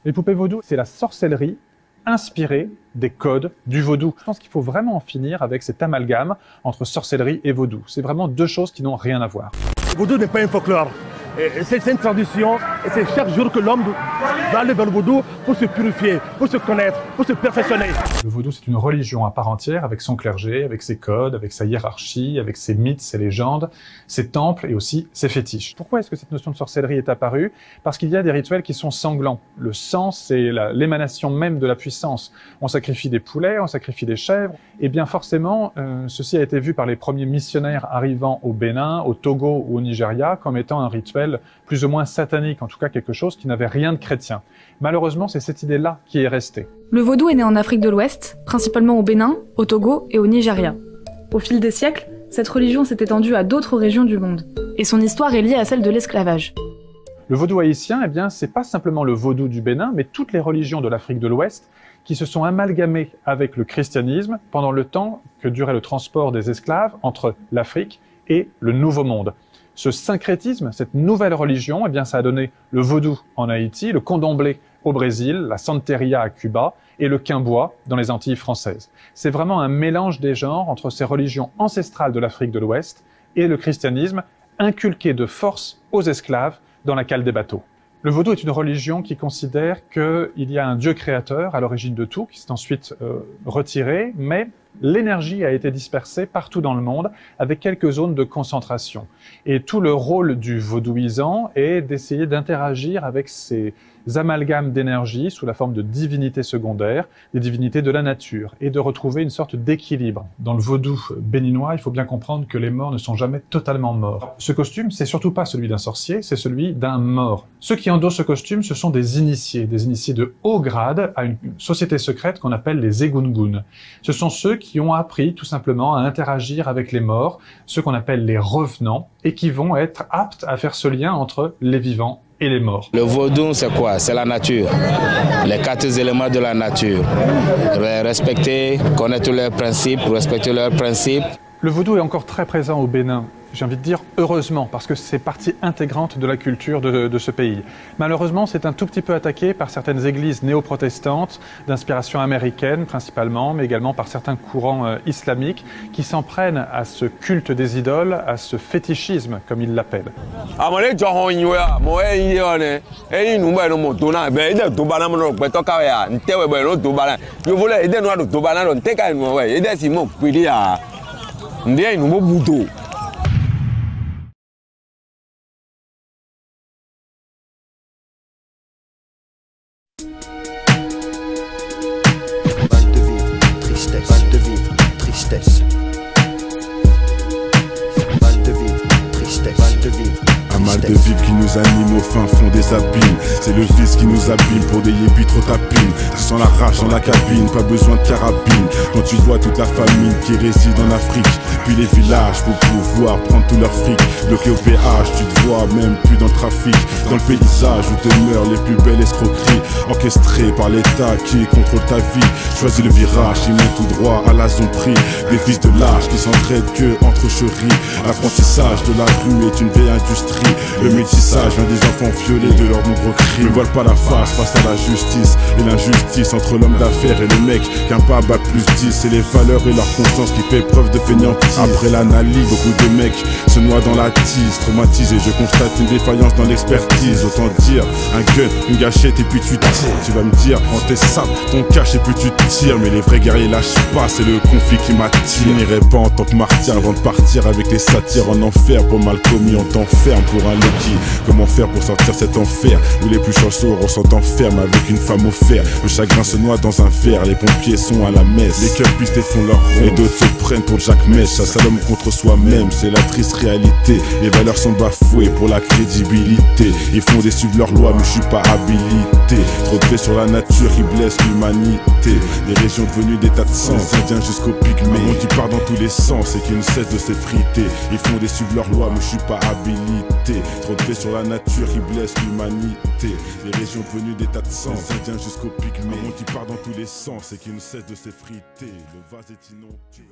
Les poupées vaudou, c'est la sorcellerie inspirée des codes du vaudou. Je pense qu'il faut vraiment en finir avec cet amalgame entre sorcellerie et vaudou. C'est vraiment deux choses qui n'ont rien à voir. Le vaudou n'est pas un folklore. C'est une tradition et c'est chaque jour que l'homme va aller vers le vaudou pour se purifier, pour se connaître, pour se perfectionner. Le vaudou, c'est une religion à part entière avec son clergé, avec ses codes, avec sa hiérarchie, avec ses mythes, ses légendes, ses temples et aussi ses fétiches. Pourquoi est-ce que cette notion de sorcellerie est apparue? Parce qu'il y a des rituels qui sont sanglants. Le sang, c'est l'émanation même de la puissance. On sacrifie des poulets, on sacrifie des chèvres. Et bien forcément, ceci a été vu par les premiers missionnaires arrivant au Bénin, au Togo ou au Nigeria comme étant un rituel plus ou moins satanique, en tout cas quelque chose qui n'avait rien de chrétien. Malheureusement, c'est cette idée-là qui est restée. Le vaudou est né en Afrique de l'Ouest, principalement au Bénin, au Togo et au Nigeria. Au fil des siècles, cette religion s'est étendue à d'autres régions du monde, et son histoire est liée à celle de l'esclavage. Le vaudou haïtien, eh bien, c'est pas simplement le vaudou du Bénin, mais toutes les religions de l'Afrique de l'Ouest qui se sont amalgamées avec le christianisme pendant le temps que durait le transport des esclaves entre l'Afrique et le Nouveau Monde. Ce syncrétisme, cette nouvelle religion, eh bien, ça a donné le vaudou en Haïti, le candomblé au Brésil, la santeria à Cuba et le quimbois dans les Antilles françaises. C'est vraiment un mélange des genres entre ces religions ancestrales de l'Afrique de l'Ouest et le christianisme inculqué de force aux esclaves dans la cale des bateaux. Le vaudou est une religion qui considère qu'il y a un Dieu créateur à l'origine de tout, qui s'est ensuite retiré, mais l'énergie a été dispersée partout dans le monde avec quelques zones de concentration. Et tout le rôle du vaudouisant est d'essayer d'interagir avec ces amalgames d'énergie sous la forme de divinités secondaires, des divinités de la nature, et de retrouver une sorte d'équilibre. Dans le vaudou béninois, il faut bien comprendre que les morts ne sont jamais totalement morts. Ce costume, c'est surtout pas celui d'un sorcier, c'est celui d'un mort. Ceux qui endossent ce costume, ce sont des initiés de haut grade à une société secrète qu'on appelle les Egungun. Ce sont ceux qui ont appris tout simplement à interagir avec les morts, ceux qu'on appelle les revenants, et qui vont être aptes à faire ce lien entre les vivants et les morts. Le vaudou, c'est quoi? C'est la nature, les 4 éléments de la nature. Respecter, connaître leurs principes, respecter leurs principes. Le vaudou est encore très présent au Bénin. J'ai envie de dire heureusement, parce que c'est partie intégrante de la culture de ce pays. Malheureusement, c'est un tout petit peu attaqué par certaines églises néo-protestantes, d'inspiration américaine principalement, mais également par certains courants islamiques qui s'en prennent à ce culte des idoles, à ce fétichisme, comme ils l'appellent. Mal de vivre, tristesse. Mal de vivre, tristesse. Mal de vivre. Un mal de vivre qui nous anime au fin fond des abîmes. C'est le vice qui nous abîme pour des yébis trop tapines. Tu sens la rage dans la cabine, pas besoin de carabine. Quand tu vois toute la famine qui réside en Afrique, puis les villages pour pouvoir prendre tout leur fric. Bloqué au péage, tu te vois même plus dans le trafic. Dans le paysage où demeurent les plus belles escroqueries, orchestrées par l'État qui contrôle ta vie. Choisis le virage, ils montent tout droit à la zone prix. Des fils de lâches qui s'entraident que entre chéris. L'apprentissage de la rue est une vieille industrie. Le métissage vient des enfants violés de leurs nombreux crimes. Ne voilent pas la face face à la justice et l'injustice entre l'homme d'affaires et le mec qu'un pas bat plus 10. C'est les valeurs et leur conscience qui fait preuve de fainéantise. Après l'analyse, beaucoup de mecs se noient dans la tise. Traumatisé, je constate une défaillance dans l'expertise. Autant dire un gun, une gâchette et puis tu tires. Tu vas me dire, prends tes sapes, ton cache et puis tu tires. Mais les vrais guerriers lâchent pas, c'est le conflit qui m'attire. Je n'irai pas en tant que martyr avant de partir avec les satires en enfer. Pour mal commis, on t'enferme pour un Loki. Comment faire pour sortir cet enfer où les plus chanceux ressentent enferme avec une femme au fer. Le chagrin se noie dans un verre, les pompiers sont à la messe. Les cœurs pistés font leur rond et d'autres se prennent pour Jack Mèche. Chasse à l'homme contre soi-même, c'est la triste réalité. Les valeurs sont bafouées pour la crédibilité. Ils font des suivre leurs lois mais je suis pas habilité. Trop de faits sur la nature qui blesse l'humanité. Les régions devenues des tas de sens, indiens jusqu'au pygmée. Un monde qui part dans tous les sens et qui ne cesse de s'effriter. Ils font des suivre leurs lois mais je suis pas habilité. Trop de faits sur la nature qui blesse l'humanité. Les régions devenues des tas de sens, indiens jusqu'au pygmée. Un monde qui part dans tous les sens et qui ne cesse de s'effriter. Le vase est inondé.